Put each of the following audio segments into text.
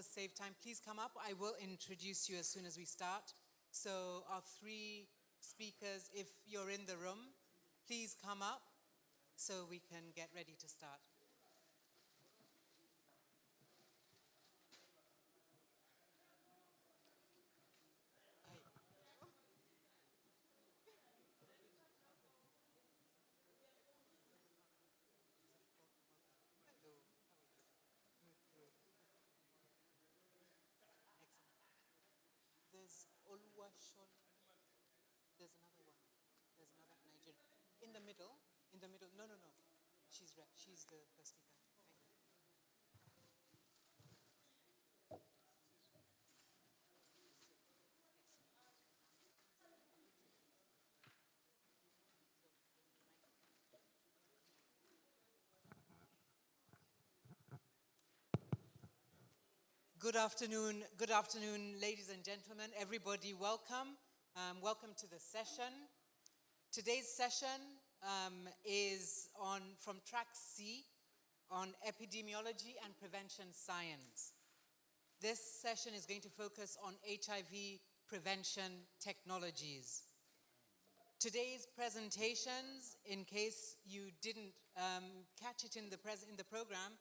us save time, please come up. I will introduce you as soon as we start. So our three speakers, if you're in the room, please come up so we can get ready to start. There's Oluwashola. There's another one. There's another Nigerian. In the middle. No. She's the first speaker. Good afternoon, ladies and gentlemen. Everybody, welcome. Welcome to the session. Today's session is from track C on epidemiology and prevention science. This session is going to focus on HIV prevention technologies. Today's presentations, in case you didn't catch it in the program,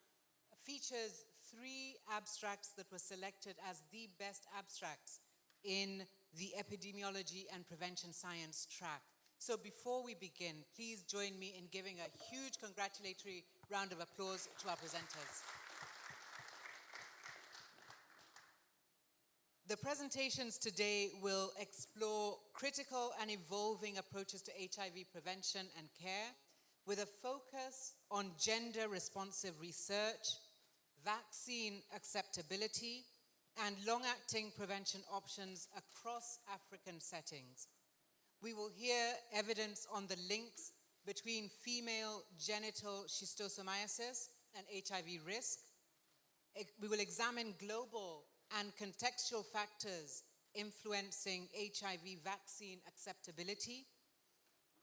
features 3 abstracts that were selected as the best abstracts in the epidemiology and prevention science track. So before we begin, please join me in giving a huge congratulatory round of applause to our presenters. The presentations today will explore critical and evolving approaches to HIV prevention and care with a focus on gender-responsive research, vaccine acceptability, and long-acting prevention options across African settings. We will hear evidence on the links between female genital schistosomiasis and HIV risk. We will examine global and contextual factors influencing HIV vaccine acceptability.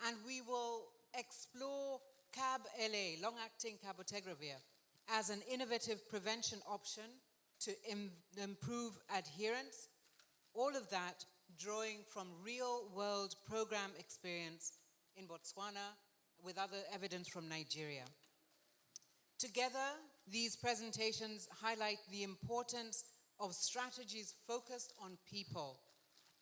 And we will explore CAB-LA, long-acting cabotegravir, as an innovative prevention option to improve adherence, all of that drawing from real-world program experience in Botswana with other evidence from Nigeria. Together, these presentations highlight the importance of strategies focused on people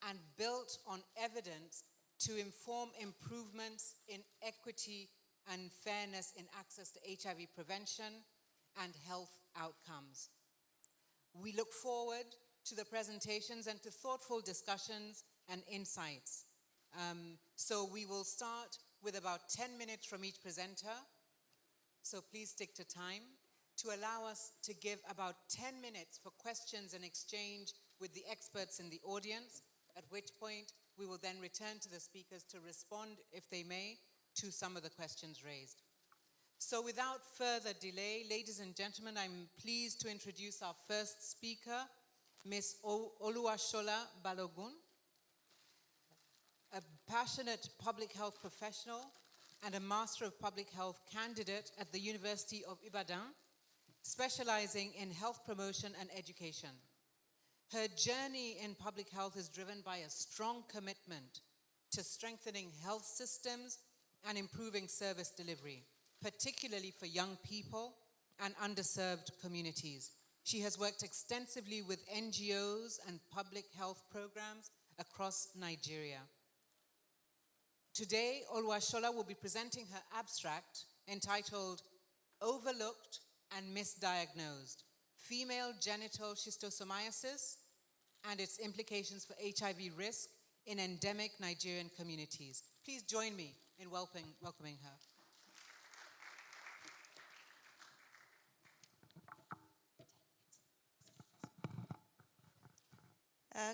and built on evidence to inform improvements in equity and fairness in access to HIV prevention and health outcomes. We look forward to the presentations and to thoughtful discussions and insights. So we will start with about 10 minutes from each presenter. So please stick to time to allow us to give about 10 minutes for questions and exchange with the experts in the audience, at which point we will then return to the speakers to respond, if they may, to some of the questions raised. So without further delay, ladies and gentlemen, I'm pleased to introduce our first speaker, Ms. Oluwashola Balogun, a passionate public health professional and a Master of Public Health candidate at the University of Ibadan, specializing in health promotion and education. Her journey in public health is driven by a strong commitment to strengthening health systems and improving service delivery, particularly for young people and underserved communities. She has worked extensively with NGOs and public health programs across Nigeria. Today, Oluwashola will be presenting her abstract entitled Overlooked and Misdiagnosed: Female Genital Schistosomiasis and its Implications for HIV Risk in Endemic Nigerian Communities. Please join me in welcoming her.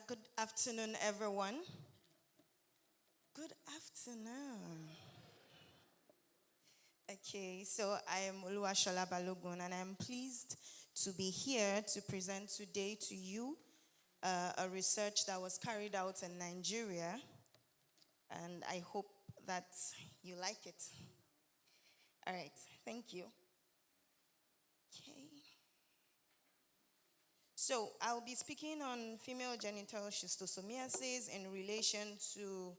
Good afternoon, everyone. Good afternoon. Okay, so I am Oluwashola Balogun, and I'm pleased to be here to present today to you a research that was carried out in Nigeria, and I hope that you like it. All right, thank you. Okay. So I'll be speaking on female genital schistosomiasis in relation to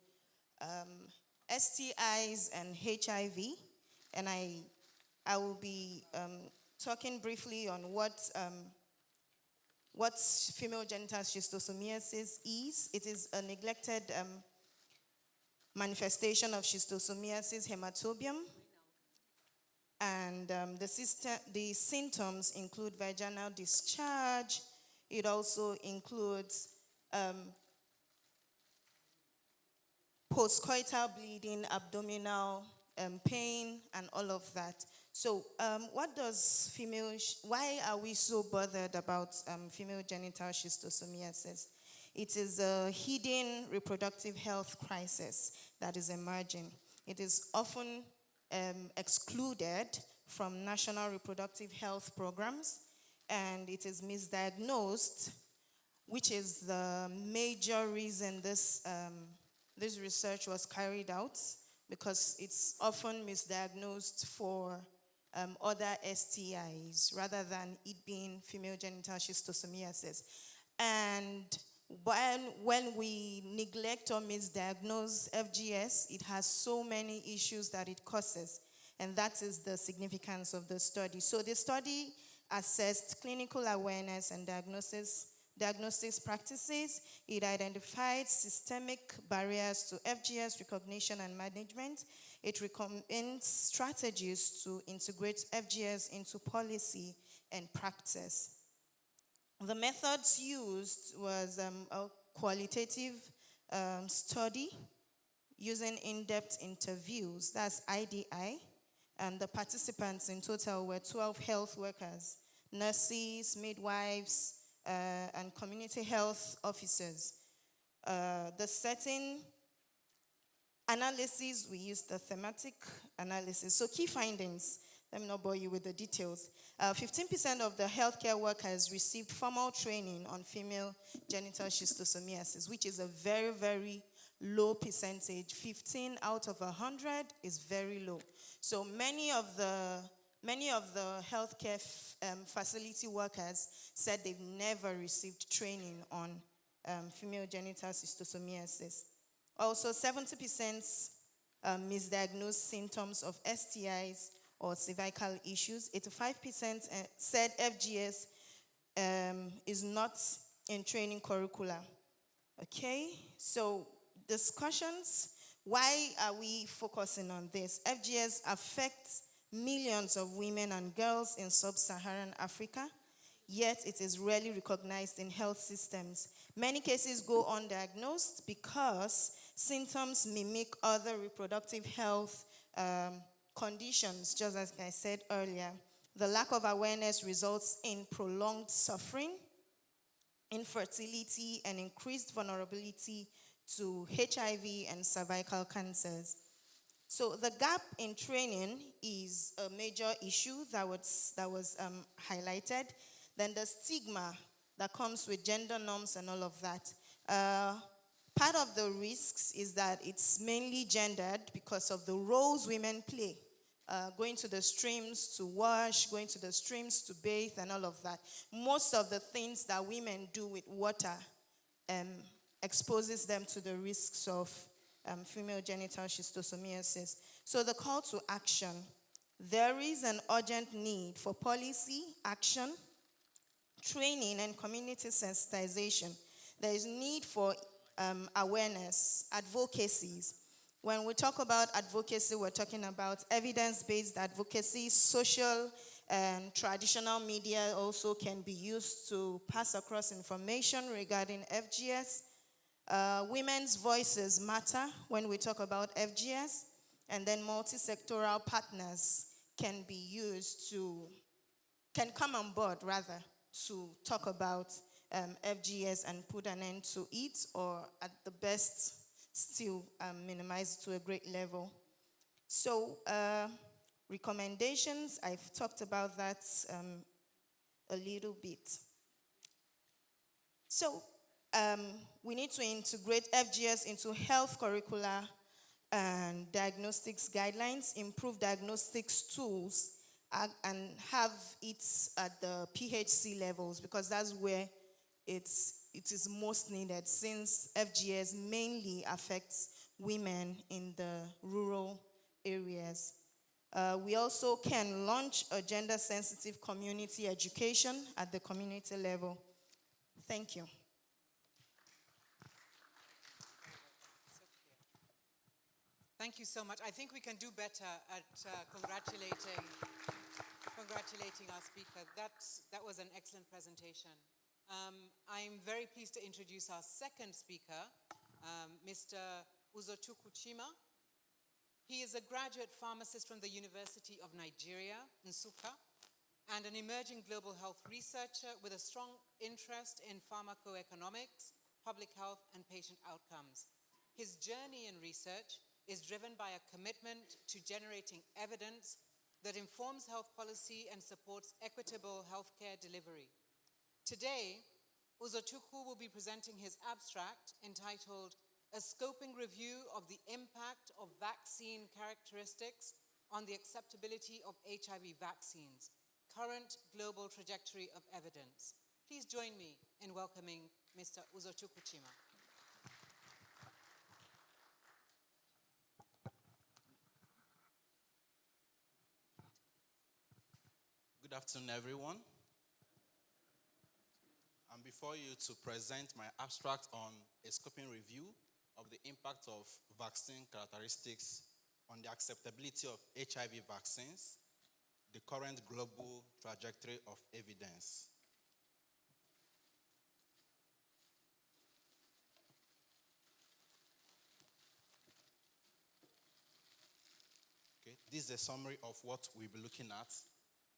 STIs and HIV, and I will be talking briefly on what female genital schistosomiasis is. It is a neglected manifestation of schistosomiasis hematobium, and the symptoms include vaginal discharge. It also includes postcoital bleeding, abdominal pain, and all of that. So why are we so bothered about female genital schistosomiasis? It is a hidden reproductive health crisis that is emerging. It is often excluded from national reproductive health programs, and it is misdiagnosed, which is the major reason this research was carried out, because it's often misdiagnosed for other STIs rather than it being female genital schistosomiasis. And when we neglect or misdiagnose FGS, it has so many issues that it causes, and that is the significance of the study. So the study assessed clinical awareness and diagnostics practices. It identified systemic barriers to FGS recognition and management. It recommends strategies to integrate FGS into policy and practice. The methods used was a qualitative study using in-depth interviews, that's IDI, and the participants in total were 12 health workers, nurses, midwives, and community health officers. The setting analysis, we used the thematic analysis. So key findings, let me not bore you with the details. 15% of the healthcare workers received formal training on female genital schistosomiasis, which is a very, very low percentage. 15 out of 100 is very low. So many of the healthcare facility workers said they've never received training on female genital schistosomiasis. Also, 70% misdiagnosed symptoms of STIs or cervical issues. 85% said FGS is not in training curricula. Okay, so discussions. Why are we focusing on this? FGS affects millions of women and girls in sub-Saharan Africa, yet it is rarely recognized in health systems. Many cases go undiagnosed because symptoms mimic other reproductive health conditions, just as I said earlier. The lack of awareness results in prolonged suffering, infertility, and increased vulnerability to HIV and cervical cancers. So the gap in training is a major issue that was highlighted. Then the stigma that comes with gender norms and all of that. Part of the risks is that it's mainly gendered because of the roles women play. Going to the streams to wash, going to the streams to bathe, and all of that. Most of the things that women do with water exposes them to the risks of female genital schistosomiasis. So the call to action. There is an urgent need for policy, action, training, and community sensitization. There is need for awareness, advocacies. When we talk about advocacy, we're talking about evidence-based advocacy. Social and traditional media also can be used to pass across information regarding FGS. Women's voices matter when we talk about FGS, and then multi-sectoral partners can come on board rather to talk about FGS and put an end to it, or at the best still minimize it to a great level. So recommendations, I've talked about that a little bit. So we need to integrate FGS into health curricula and diagnostics guidelines, improve diagnostics tools, and have it at the PHC levels, because that's where it is most needed since FGS mainly affects women in the rural areas. We also can launch a gender-sensitive community education at the community level. Thank you. Thank you so much. I think we can do better at congratulating our speaker. That was an excellent presentation. I'm very pleased to introduce our second speaker, Mr. Uzochukwu Chima. He is a graduate pharmacist from the University of Nigeria, Nsukka, and an emerging global health researcher with a strong interest in pharmacoeconomics, public health, and patient outcomes. His journey in research is driven by a commitment to generating evidence that informs health policy and supports equitable healthcare delivery. Today, Uzochukwu will be presenting his abstract entitled A Scoping Review of the Impact of Vaccine Characteristics on the Acceptability of HIV Vaccines, Current Global Trajectory of Evidence. Please join me in welcoming Mr. Uzochukwu Chima. Good afternoon, everyone. I'm before you to present my abstract on a scoping review of the impact of vaccine characteristics on the acceptability of HIV vaccines, the current global trajectory of evidence. Okay, this is a summary of what we'll be looking at.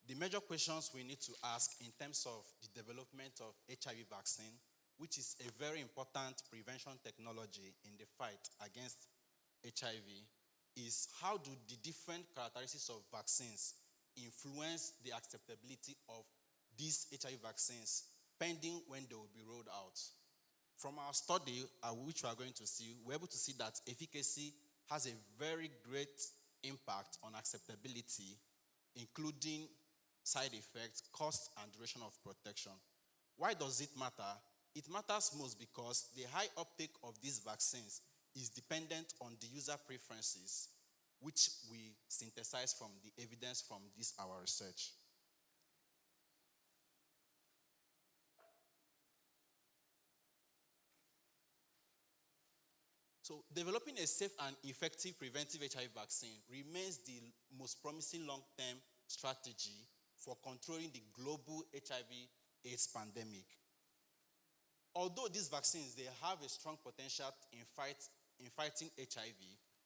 The major questions we need to ask in terms of the development of HIV vaccine, which is a very important prevention technology in the fight against HIV, is how do the different characteristics of vaccines influence the acceptability of these HIV vaccines, pending when they will be rolled out. From our study, which we are going to see, we're able to see that efficacy has a very great impact on acceptability, including side effects, cost, and duration of protection. Why does it matter? It matters most because the high uptake of these vaccines is dependent on the user preferences, which we synthesize from the evidence from this our research. So, developing a safe and effective preventive HIV vaccine remains the most promising long-term strategy for controlling the global HIV/AIDS pandemic. Although these vaccines, they have a strong potential in fighting HIV,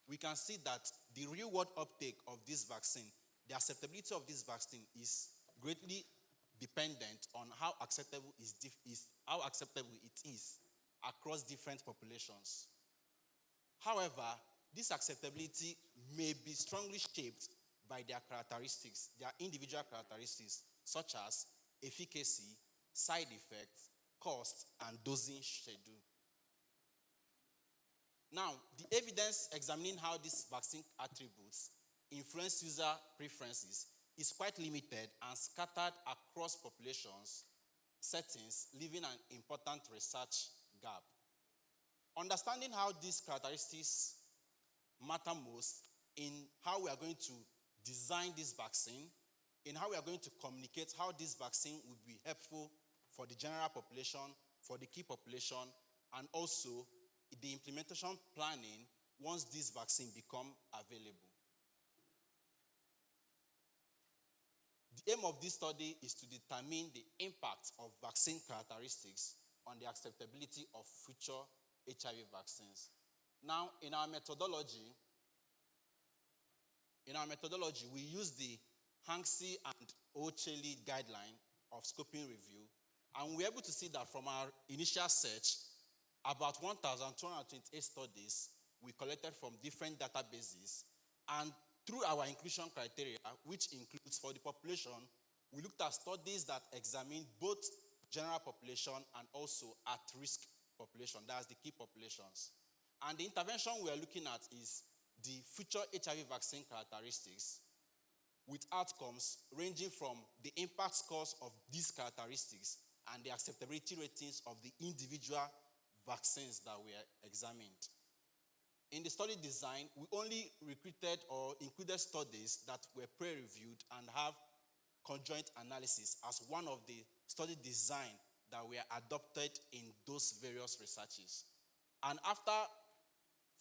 we can see that the real-world uptake of this vaccine, the acceptability of this vaccine is greatly dependent on how acceptable it is across different populations. However, this acceptability may be strongly shaped by their characteristics, their individual characteristics, such as efficacy, side effects, cost, and dosing schedule. Now, the evidence examining how these vaccine attributes influence user preferences is quite limited and scattered across populations, settings, leaving an important research gap. Understanding how these characteristics matter most in how we are going to design this vaccine, in how we are going to communicate how this vaccine would be helpful for the general population, for the key population, and also the implementation planning once this vaccine become available. The aim of this study is to determine the impact of vaccine characteristics on the acceptability of future HIV vaccines. Now, in our methodology, we use the Hanksy and Ocheli guideline of scoping review, and we're able to see that from our initial search, about 1,228 studies we collected from different databases, and through our inclusion criteria, which includes for the population, we looked at studies that examine both general population and also at-risk population, that's the key populations. And the intervention we are looking at is the future HIV vaccine characteristics with outcomes ranging from the impact scores of these characteristics and the acceptability ratings of the individual vaccines that were examined. In the study design, we only recruited or included studies that were peer-reviewed and have conjoint analysis as one of the study design that were adopted in those various researches. And after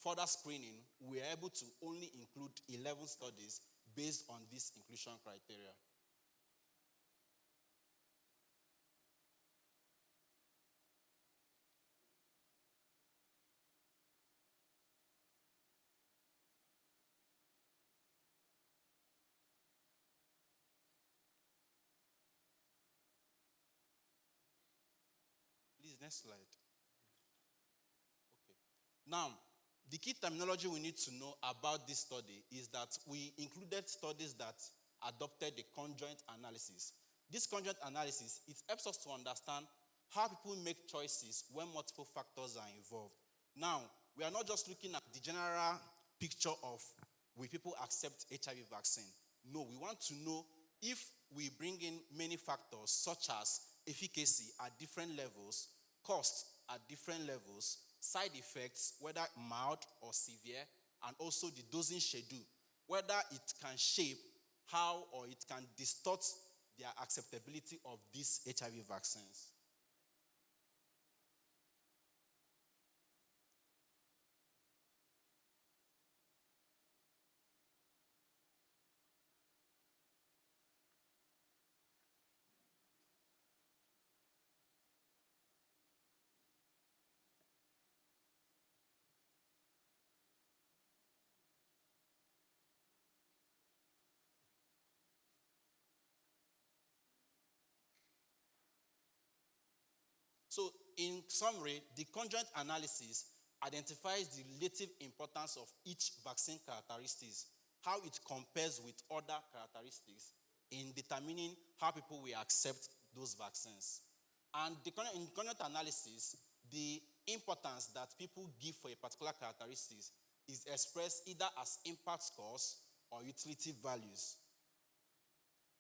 further screening, we were able to only include 11 studies based on this inclusion criteria. Please, next slide. Okay. Now, the key terminology we need to know about this study is that we included studies that adopted the conjoint analysis. This conjoint analysis, it helps us to understand how people make choices when multiple factors are involved. Now, we are not just looking at the general picture of will people accept HIV vaccine. No, we want to know if we bring in many factors such as efficacy at different levels, cost at different levels, side effects, whether mild or severe, and also the dosing schedule, whether it can shape how or it can distort their acceptability of these HIV vaccines. So, in summary, the conjoint analysis identifies the relative importance of each vaccine characteristics, how it compares with other characteristics in determining how people will accept those vaccines. And in conjoint analysis, the importance that people give for a particular characteristics is expressed either as impact scores or utility values.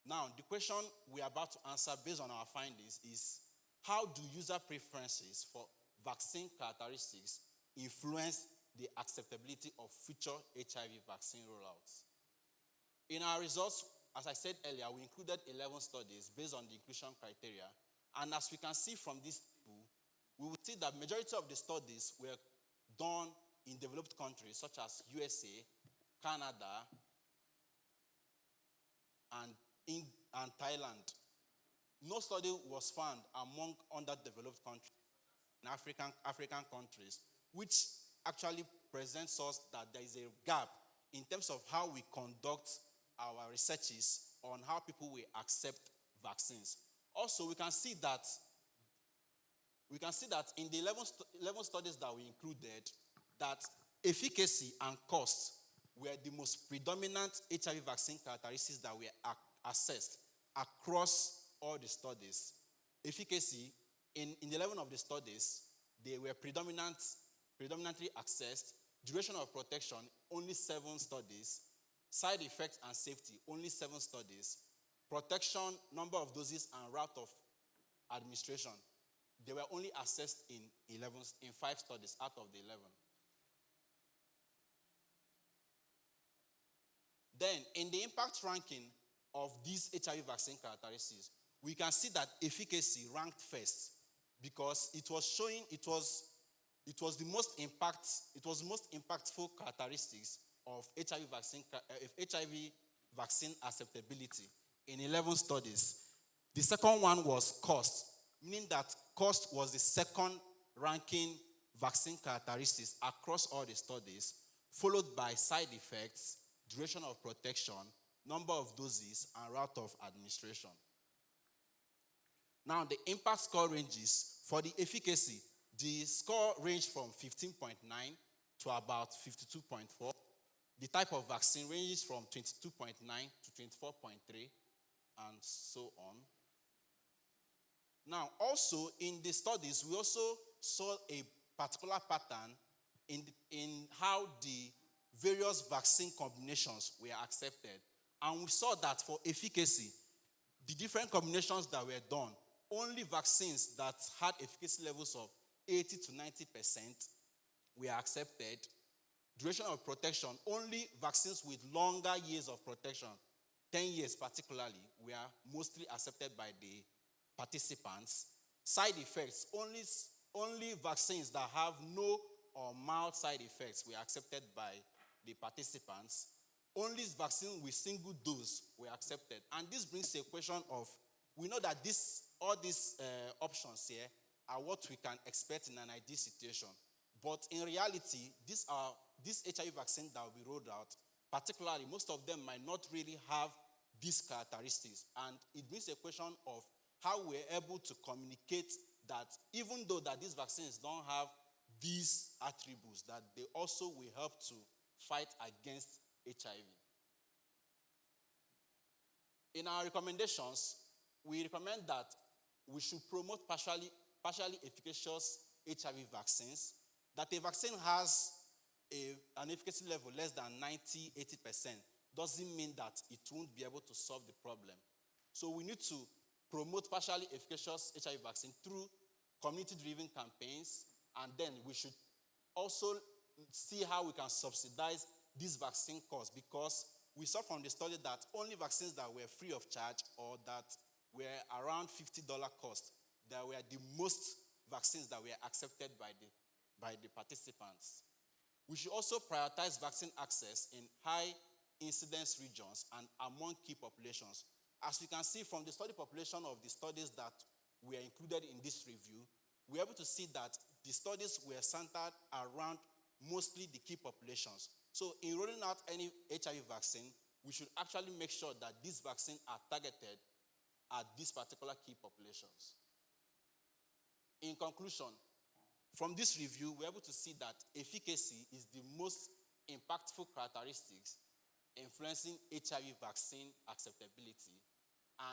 Now, the question we are about to answer based on our findings is, how do user preferences for vaccine characteristics influence the acceptability of future HIV vaccine rollouts? In our results, as I said earlier, we included 11 studies based on the inclusion criteria. And as we can see from this table, we will see that majority of the studies were done in developed countries such as USA, Canada, and Thailand. No study was found among underdeveloped countries in African countries, which actually presents us that there is a gap in terms of how we conduct our researches on how people will accept vaccines. Also, we can see that in the 11 studies that we included, that efficacy and cost were the most predominant HIV vaccine characteristics that were assessed across all the studies. Efficacy, in 11 of the studies, they were predominantly assessed. Duration of protection, only 7 studies. Side effects and safety, only 7 studies. Protection, number of doses, and route of administration, they were only assessed in 5 studies out of the 11. Then, in the impact ranking of these HIV vaccine characteristics, we can see that efficacy ranked first because it was the most impactful characteristics of HIV vaccine acceptability in 11 studies. The second one was cost, meaning that cost was the second ranking vaccine characteristics across all the studies, followed by side effects, duration of protection, number of doses, and route of administration. Now, the impact score ranges. For the efficacy, the score ranged from 15.9 to about 52.4. The type of vaccine ranges from 22.9 to 24.3, and so on. Now, also, in the studies, we also saw a particular pattern in how the various vaccine combinations were accepted. And we saw that for efficacy, the different combinations that were done, only vaccines that had efficacy levels of 80 to 90% were accepted. Duration of protection, only vaccines with longer years of protection, 10 years particularly, were mostly accepted by the participants. Side effects, only vaccines that have no or mild side effects were accepted by the participants. Only vaccines with single dose were accepted. And this brings a question of, we know that all these options here are what we can expect in an ideal situation. But in reality, this HIV vaccine that will be rolled out, particularly most of them might not really have these characteristics. And it brings a question of how we're able to communicate that even though that these vaccines don't have these attributes, that they also will help to fight against HIV. In our recommendations, we recommend that we should promote partially efficacious HIV vaccines, that a vaccine has an efficacy level less than 90-80% doesn't mean that it won't be able to solve the problem. So we need to promote partially efficacious HIV vaccine through community-driven campaigns, and then we should also see how we can subsidize this vaccine cost, because we saw from the study that only vaccines that were free of charge or that were around $50 cost, that were the most vaccines that were accepted by the participants. We should also prioritize vaccine access in high incidence regions and among key populations. As we can see from the study population of the studies that were included in this review, we're able to see that the studies were centered around mostly the key populations. So in rolling out any HIV vaccine, we should actually make sure that these vaccines are targeted at these particular key populations. In conclusion, from this review, we're able to see that efficacy is the most impactful characteristics influencing HIV vaccine acceptability.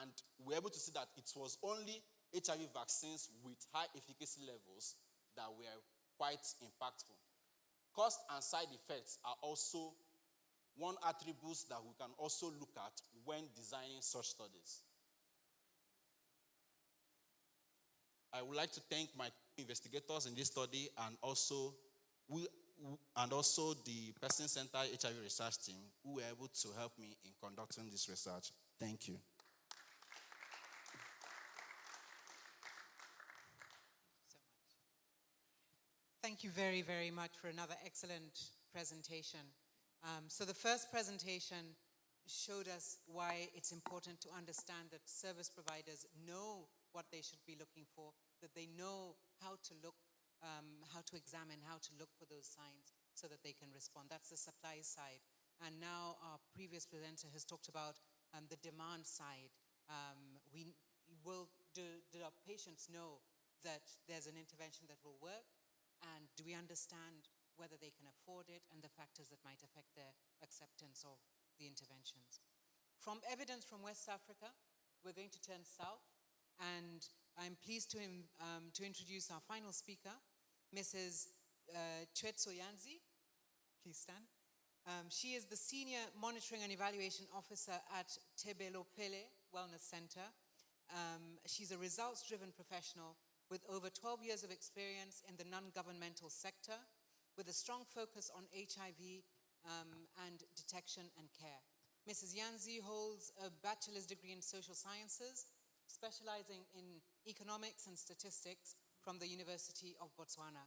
And we're able to see that it was only HIV vaccines with high efficacy levels that were quite impactful. Cost and side effects are also one attribute that we can also look at when designing such studies. I would like to thank my investigators in this study and also the person-centered HIV research team who were able to help me in conducting this research. Thank you. Thank you very, very much for another excellent presentation. So the first presentation showed us why it's important to understand that service providers know what they should be looking for, that they know how to look, how to examine, how to look for those signs so that they can respond. That's the supply side. And now our previous presenter has talked about the demand side. Do our patients know that there's an intervention that will work? And do we understand whether they can afford it and the factors that might affect their acceptance of the interventions? From evidence from West Africa, we're going to turn south, and I'm pleased to introduce our final speaker, Mrs. Tshwetso Yanzi. Please stand. She is the Senior Monitoring and Evaluation Officer at Tebelopele Wellness Centre. She's a results-driven professional with over 12 years of experience in the non-governmental sector, with a strong focus on HIV and detection and care. Mrs. Yanzi holds a bachelor's degree in social sciences, specializing in economics and statistics from the University of Botswana.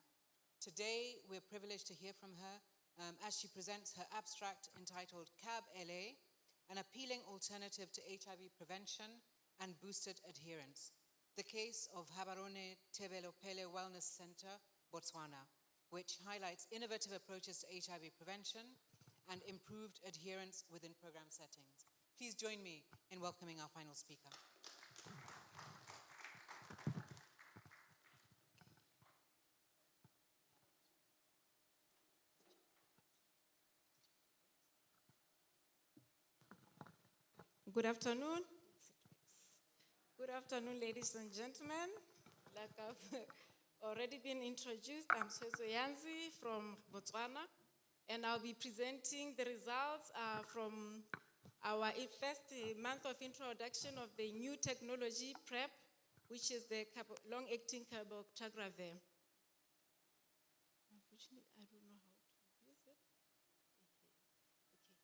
Today, we're privileged to hear from her as she presents her abstract entitled CAB LA, an appealing alternative to HIV prevention and boosted adherence. The case of Gaborone Tebelopele Wellness Centre, Botswana, which highlights innovative approaches to HIV prevention and improved adherence within program settings. Please join me in welcoming our final speaker. Good afternoon. Good afternoon, ladies and gentlemen. Like I've already been introduced, I'm Tshwetso Yanzi from Botswana, and I'll be presenting the results from our first month of introduction of the new technology PrEP which is the long-acting cabotegravir. Unfortunately, I don't know how to use it.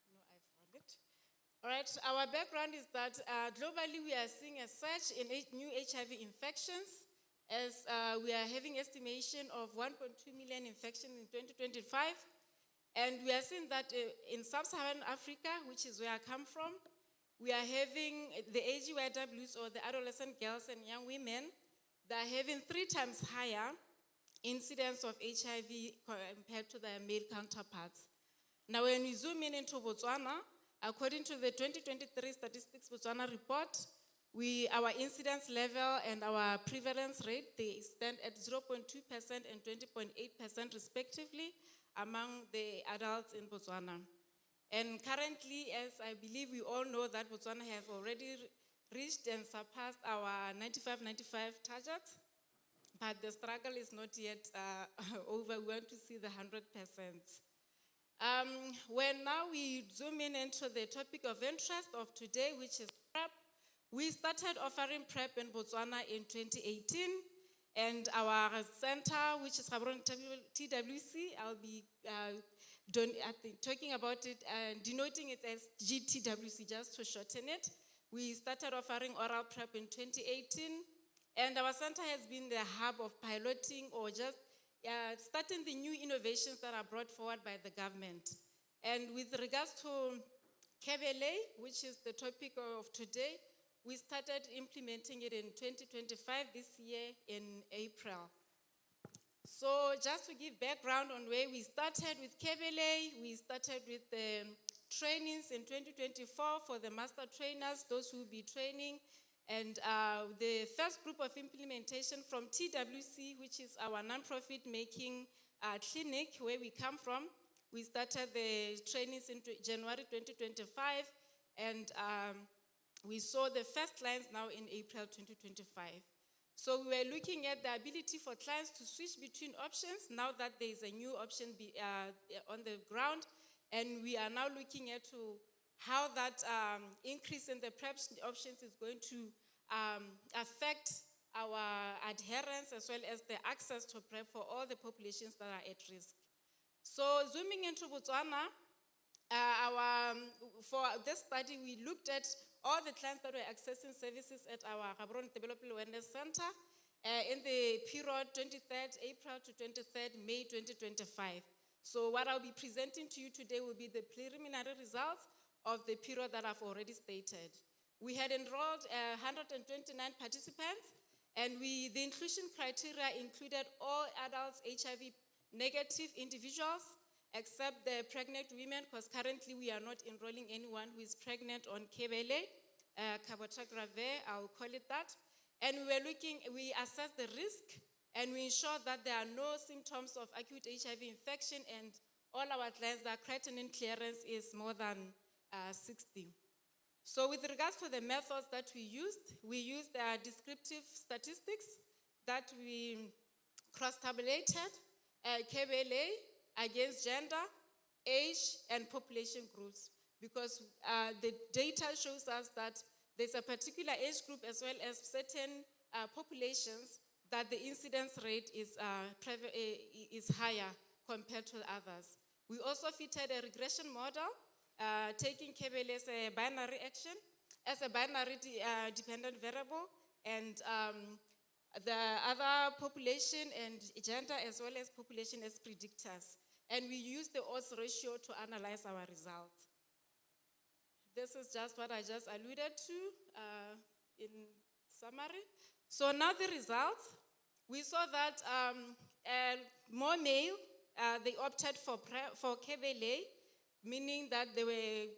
Okay, no, I found it. All right, our background is that globally we are seeing a surge in new HIV infections, as we are having estimation of 1.2 million infections in 2025. And we are seeing that in sub-Saharan Africa, which is where I come from, we are having the AGYWs, or the adolescent girls and young women, that are having 3 times higher incidence of HIV compared to their male counterparts. Now, when we zoom in into Botswana, according to the 2023 Statistics Botswana report, our incidence level and our prevalence rate, they stand at 0.2% and 20.8% respectively among the adults in Botswana. And currently, as I believe we all know, that Botswana have already reached and surpassed our 95 target, but the struggle is not yet over. We want to see the 100%. When now we zoom in into the topic of interest of today, which is PrEP, we started offering PrEP in Botswana in 2018, and our center, which is Gaborone Tebelopele TWC, I'll be talking about it and denoting it as GTWC just to shorten it. We started offering oral PrEP in 2018, and our center has been the hub of piloting or just starting the new innovations that are brought forward by the government. And with regards to KBLA, which is the topic of today, we started implementing it in 2025, this year in April. So just to give background on where we started with KBLA, we started with the trainings in 2024 for the master trainers, those who will be training. And the first group of implementation from TWC, which is our non-profit making clinic where we come from, we started the trainings in January 2025, and we saw the first clients now in April 2025. So we were looking at the ability for clients to switch between options now that there is a new option on the ground, and we are now looking at how that increase in the PrEP options is going to affect our adherence as well as the access to PrEP for all the populations that are at risk. So zooming into Botswana, for this study, we looked at all the clients that were accessing services at our Gaborone Tebelopele Wellness Centre in the period 23rd April to 23rd May 2025. So what I'll be presenting to you today will be the preliminary results of the period that I've already stated. We had enrolled 129 participants, and the inclusion criteria included all adults HIV negative individuals, except the pregnant women, because currently we are not enrolling anyone who is pregnant on KBLA, cabotegravir, I'll call it that. And we assessed the risk, and we ensured that there are no symptoms of acute HIV infection, and all our clients, their creatinine clearance is more than 60. So with regards to the methods that we used descriptive statistics that we cross-tabulated, KBLA, against gender, age, and population groups, because the data shows us that there's a particular age group as well as certain populations that the incidence rate is higher compared to others. We also fitted a regression model, taking KBLA as a binary action, as a binary dependent variable, and the other population and gender as well as population as predictors. And we use the odds ratio to analyze our results. This is just what I just alluded to in summary. So now the results, we saw that more male, they opted for KBLA, meaning that they were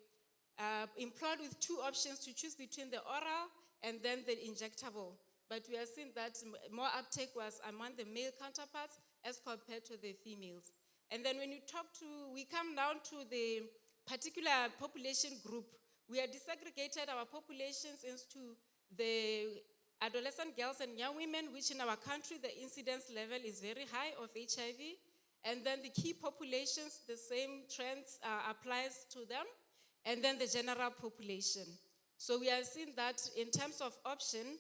employed with 2 options to choose between the oral and then the injectable. But we are seeing that more uptake was among the male counterparts as compared to the females. And then when we come down to the particular population group, we have disaggregated our populations into the adolescent girls and young women, which in our country, the incidence level is very high of HIV. And then the key populations, the same trends applies to them. And then the general population. So we are seeing that in terms of option,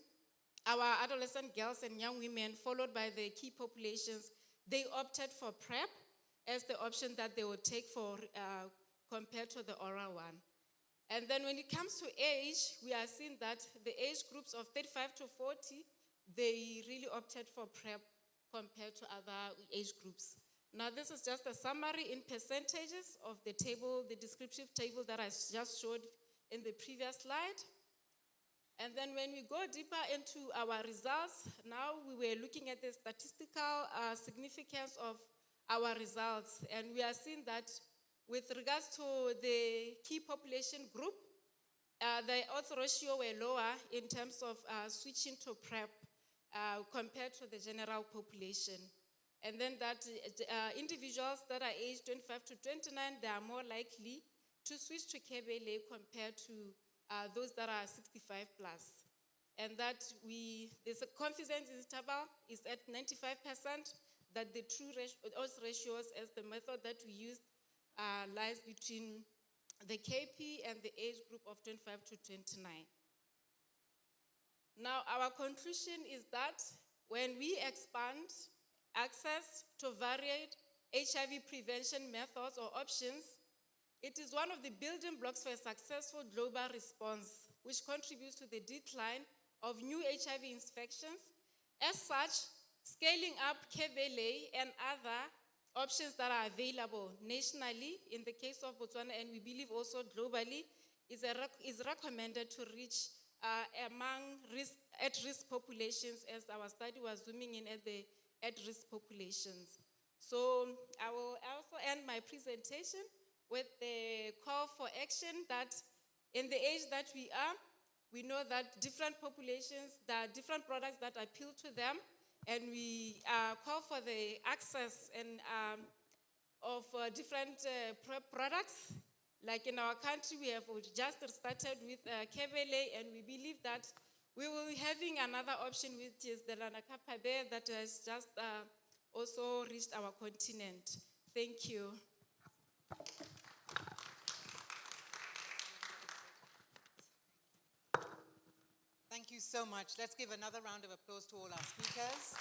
our adolescent girls and young women, followed by the key populations, they opted for PrEP as the option that they would take for compared to the oral one. And then when it comes to age, we are seeing that the age groups of 35 to 40, they really opted for PrEP compared to other age groups. Now, this is just a summary in percentages of the table, the descriptive table that I just showed in the previous slide. And then when we go deeper into our results, now we were looking at the statistical significance of our results. And we are seeing that with regards to the key population group, the odds ratio were lower in terms of switching to PrEP compared to the general population. And then that individuals that are aged 25 to 29, they are more likely to switch to Kebele compared to those that are 65 plus. And that there's a confidence interval is at 95%, that the true odds ratios as the method that we used lies between the KP and the age group of 25 to 29. Now, our conclusion is that when we expand access to varied HIV prevention methods or options, it is one of the building blocks for a successful global response, which contributes to the decline of new HIV infections. As such, scaling up Kebele and other options that are available nationally, in the case of Botswana, and we believe also globally, is recommended to reach among at-risk populations, as our study was zooming in at the at-risk populations. So I will also end my presentation with the call for action that in the age that we are, we know that different populations, there are different products that appeal to them, and we call for the access and of different products. Like in our country, we have just started with Kebele, and we believe that we will be having another option, which is the Lanakapabe, that has just also reached our continent. Thank you. Thank you so much. Let's give another round of applause to all our speakers.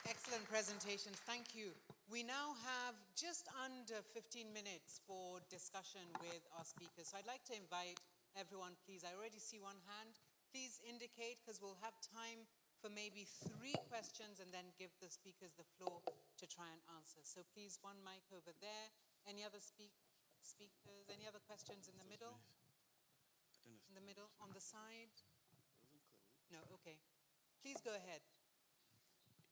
Excellent presentations. Thank you. We now have just under 15 minutes for discussion with our speakers. So I'd like to invite everyone, please. I already see one hand. Please indicate, because we'll have time for maybe 3 questions and then give the speakers the floor to try and answer. So please, one mic over there. Any other speakers? Any other questions in the middle? In the middle? On the side? No, okay. Please go ahead.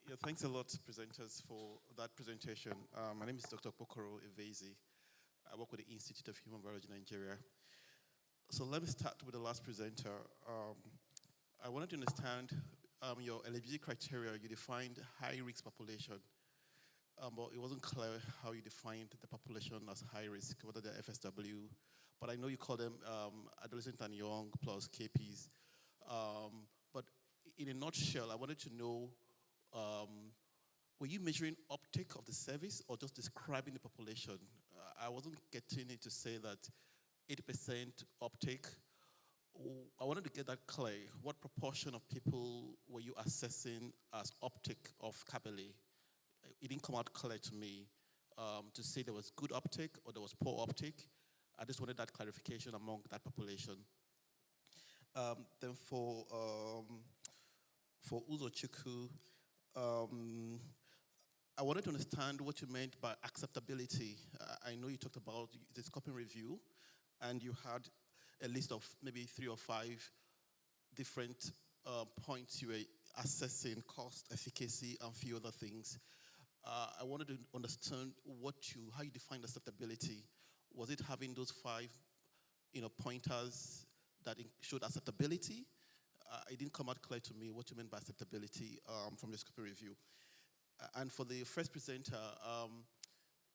Yeah, thanks a lot, presenters, for that presentation. My name is Dr. Pokoro Evezi. I work with the Institute of Human Biology Nigeria. So let me start with the last presenter. I wanted to understand your eligibility criteria. You defined high-risk population, but it wasn't clear how you defined the population as high risk, whether they're FSW. But I know you call them adolescent and young plus KPs. But in a nutshell, I wanted to know, were you measuring uptake of the service or just describing the population? I wasn't getting it to say that 80% uptake. I wanted to get that clear. What proportion of people were you assessing as uptake of Kabele? It didn't come out clear to me to say there was good uptake or there was poor uptake. I just wanted that clarification among that population. Then for Uzochukwu, I wanted to understand what you meant by acceptability. I know you talked about the scoping review, and you had a list of maybe 3 or 5 different points you were assessing: cost, efficacy, and a few other things. I wanted to understand how you defined acceptability. Was it having those 5, pointers that showed acceptability? It didn't come out clear to me what you meant by acceptability from the scoping review. And for the first presenter,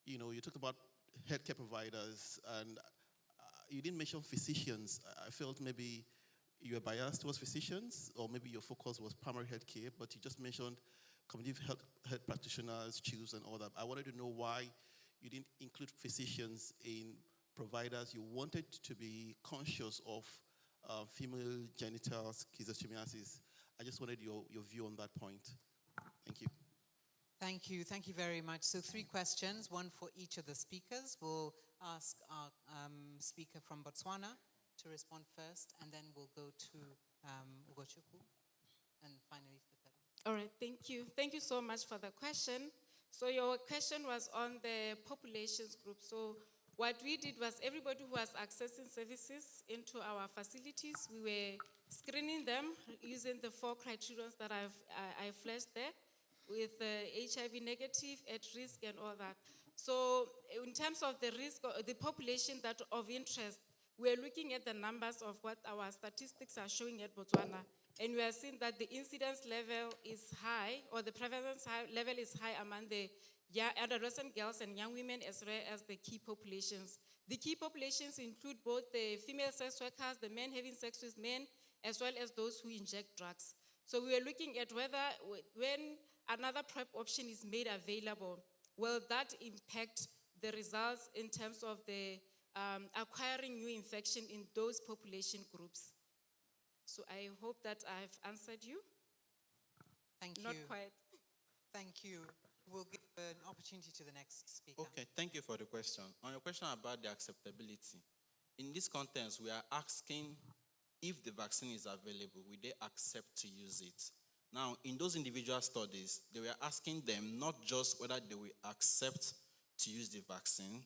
you talked about healthcare providers, and you didn't mention physicians. I felt maybe you were biased towards physicians, or maybe your focus was primary healthcare, but you just mentioned community health practitioners, CHUs, and all that. I wanted to know why you didn't include physicians in providers. You wanted to be conscious of female genital schistosomiasis. I just wanted your view on that point. Thank you. Thank you. Thank you very much. So 3 questions, one for each of the speakers. We'll ask our speaker from Botswana to respond first, and then we'll go to Uzochukwu, and finally the third one. All right, thank you. Thank you so much for the question. So your question was on the populations group. So what we did was everybody who was accessing services into our facilities, we were screening them using the 4 criteria that I flashed there, with HIV negative, at risk, and all that. So in terms of the risk, the population that of interest, we're looking at the numbers of what our statistics are showing at Botswana, and we are seeing that the incidence level is high, or the prevalence level is high among the adolescent girls and young women, as well as the key populations. The key populations include both the female sex workers, the men having sex with men, as well as those who inject drugs. So we are looking at whether when another PrEP option is made available, will that impact the results in terms of the acquiring new infection in those population groups? So I hope that I've answered you. Thank you. Not quite. Thank you. We'll give an opportunity to the next speaker. Okay, thank you for the question. On your question about the acceptability, in this context, we are asking if the vaccine is available, will they accept to use it? Now, in those individual studies, they were asking them not just whether they will accept to use the vaccine,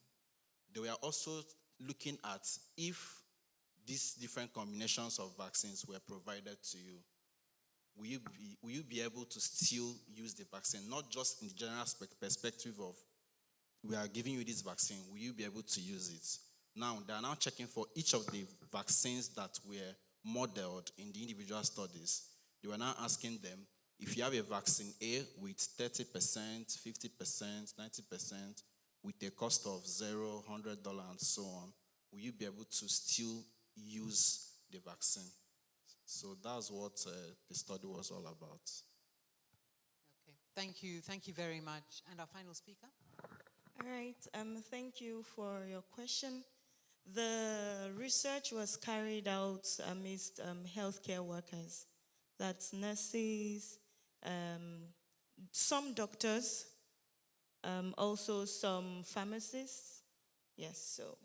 they were also looking at if these different combinations of vaccines were provided to you. Will you be able to still use the vaccine, not just in the general perspective of we are giving you this vaccine, will you be able to use it? Now, they are now checking for each of the vaccines that were modeled in the individual studies. They were now asking them, if you have a vaccine A with 30%, 50%, 90%, with a cost of $0, $100, and so on, will you be able to still use the vaccine? So that's what the study was all about. Okay, thank you. Thank you very much. And our final speaker? All right, thank you for your question. The research was carried out amidst healthcare workers. That's nurses, some doctors, also some pharmacists. Yes, so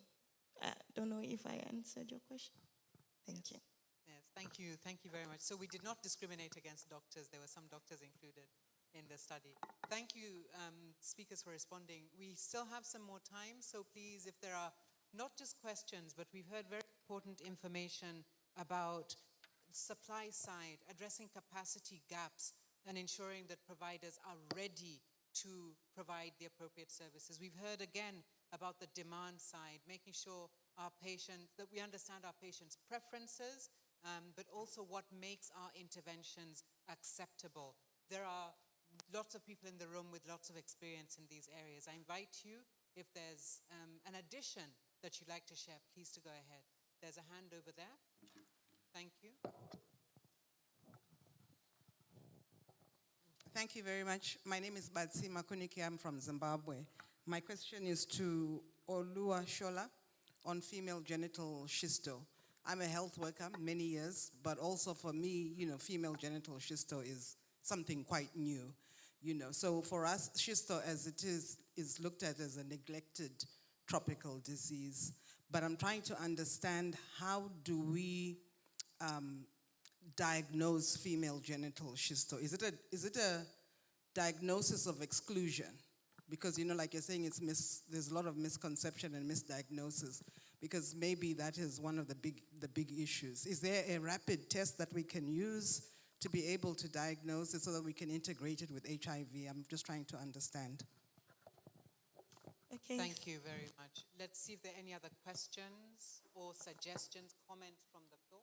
I don't know if I answered your question. Thank you. Yes, thank you. Thank you very much. So we did not discriminate against doctors. There were some doctors included in the study. Thank you, speakers, for responding. We still have some more time, so please, if there are not just questions, but we've heard very important information about supply side, addressing capacity gaps, and ensuring that providers are ready to provide the appropriate services. We've heard again about the demand side, making sure that we understand our patients' preferences, but also what makes our interventions acceptable. There are lots of people in the room with lots of experience in these areas. I invite you, if there's an addition that you'd like to share, please to go ahead. There's a hand over there. Thank you. Thank you very much. My name is Batsi Makuniki. I'm from Zimbabwe. My question is to Oluwashola on female genital schisto. I'm a health worker many years, but also for me, female genital schisto is something quite new. So for us, schisto as it is looked at as a neglected tropical disease. But I'm trying to understand, how do we diagnose female genital schisto? Is it a diagnosis of exclusion? Because, like you're saying, there's a lot of misconception and misdiagnosis, because maybe that is one of the big issues. Is there a rapid test that we can use to be able to diagnose it so that we can integrate it with HIV? I'm just trying to understand. Okay. Thank you very much. Let's see if there are any other questions or suggestions, comments from the floor.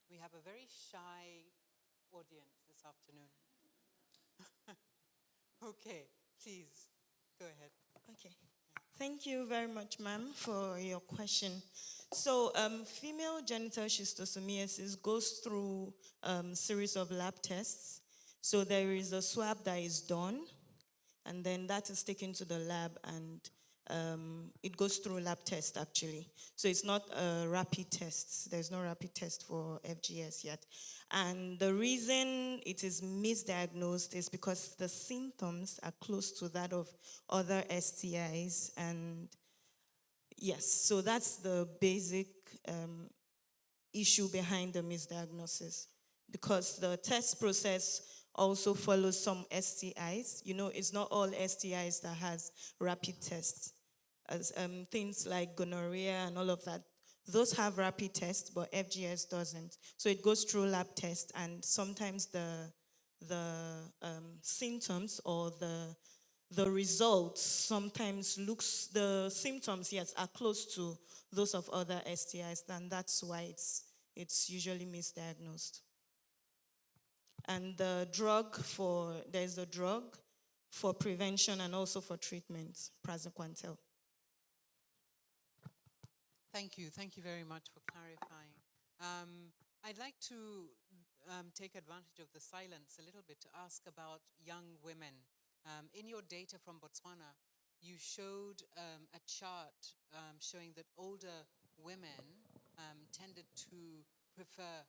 We have a very shy audience this afternoon. Okay, please, go ahead. Okay. Thank you very much, ma'am, for your question. So, female genital schistosomiasis goes through a series of lab tests. So there is a swab that is done, and then that is taken to the lab, and it goes through lab test actually. So it's not a rapid test. There's no rapid test for FGS yet. And the reason it is misdiagnosed is because the symptoms are close to that of other STIs. And yes, so that's the basic issue behind the misdiagnosis. Because the test process also follows some STIs. You know, it's not all STIs that has rapid tests. As things like gonorrhea and all of that, those have rapid tests, but FGS doesn't. So it goes through lab tests, and sometimes the symptoms or the results sometimes looks, the symptoms, yes, are close to those of other STIs, and that's why it's usually misdiagnosed. And there's a drug for prevention and also for treatment, praziquantel. Thank you very much for clarifying. I'd like to take advantage of the silence a little bit to ask about young women. In your data from Botswana, you showed a chart showing that older women tended to prefer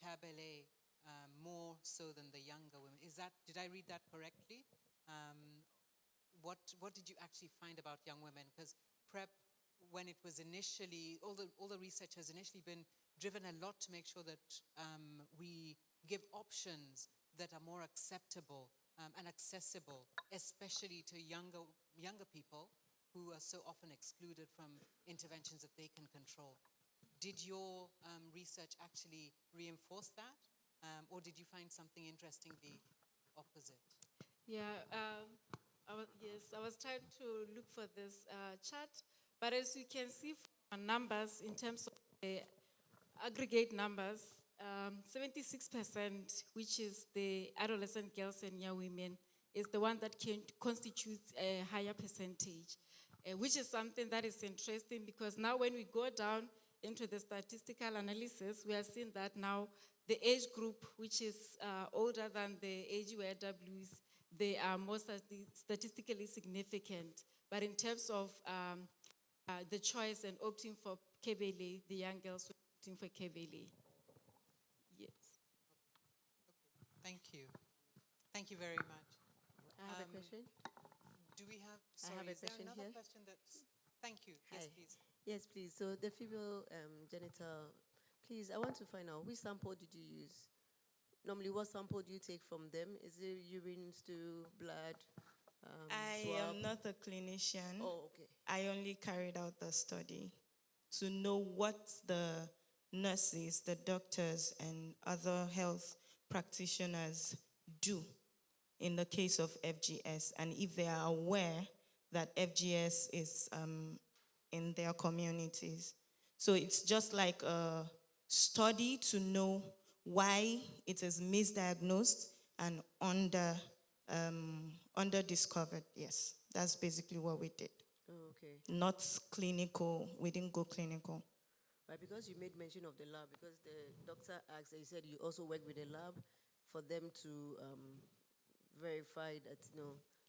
Kabele more so than the younger women. Did I read that correctly? What did you actually find about young women? Because PrEP, when it was initially, all the research has initially been driven a lot to make sure that we give options that are more acceptable and accessible, especially to younger people who are so often excluded from interventions that they can control. Did your research actually reinforce that? Or did you find something interestingly opposite? Yeah, I was trying to look for this chart, but as you can see from our numbers, in terms of the aggregate numbers, 76%, which is the adolescent girls and young women, is the one that constitutes a higher percentage, which is something that is interesting because now when we go down into the statistical analysis, we are seeing that now the age group, which is older than the age where Ws, they are more statistically significant. But in terms of the choice and opting for Kebele, the young girls were opting for Kebele. Yes. Thank you. Thank you very much. I have a question. Do we have, I have a is there question another here. question that's, thank you. Yes, Hi. please. Yes, please. So the female genital, please, I want to find out which sample did you use? Normally, what sample do you take from them? Is it urine, stool, blood, I swab? am not a clinician. Oh, okay. I only carried out the study to know what the nurses, the doctors, and other health practitioners do in the case of FGS, and if they are aware that FGS is in their communities. So it's just like a study to know why it is misdiagnosed and under-discovered. Yes, that's basically what we did. Oh, okay. Not clinical, we didn't go clinical. Right, because you made mention of the lab, because the doctor asked, he said you also work with a lab for them to verify that,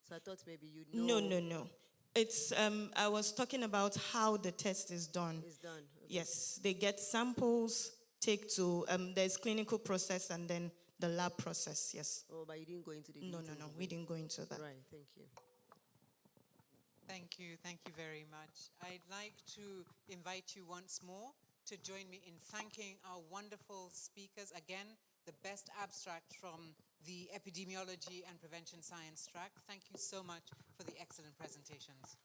So I thought maybe you know. No. It's, I was talking about how the test is done. It's done. Okay. Yes, they get samples, take to, there's clinical process and then the lab process, yes. Oh, but you didn't go into the No, details of we it. didn't go into that. Right, thank you. Thank you very much. I'd like to invite you once more to join me in thanking our wonderful speakers. Again, the best abstract from the Epidemiology and Prevention Science track. Thank you so much for the excellent presentations.